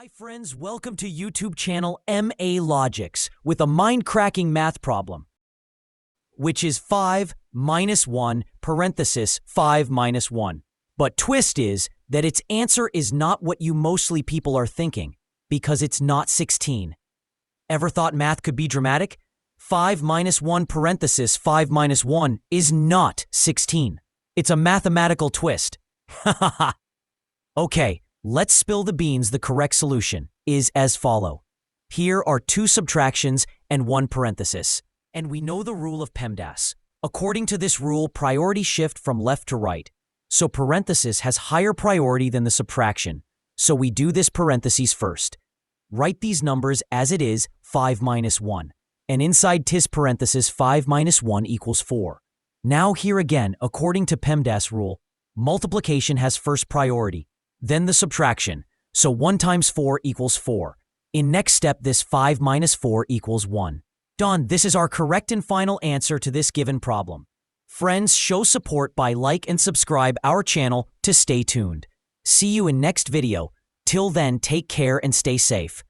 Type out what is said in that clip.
Hi friends, welcome to YouTube channel MALogics with a mind-cracking math problem, which is 5 minus 1 parenthesis 5 minus 1. But twist is that its answer is not what you mostly people are thinking, because it's not 16. Ever thought math could be dramatic? 5 minus 1 parenthesis 5 minus 1 is not 16. It's a mathematical twist. Ha ha ha. Okay. Let's spill the beans. The correct solution is as follow. Here are 2 subtractions and 1 parenthesis. And we know the rule of PEMDAS. According to this rule, priority shift from left to right. So parenthesis has higher priority than the subtraction. So we do this parentheses first. Write these numbers as it is, 5 minus 1. And inside tis parenthesis 5 minus 1 equals 4. Now here again, according to PEMDAS rule, multiplication has first priority. Then the subtraction, so 1 times 4 equals 4. In next step, this 5 minus 4 equals 1. Done. This is our correct and final answer to this given problem. Friends, show support by like and subscribe our channel to stay tuned. See you in next video. Till then, take care and stay safe.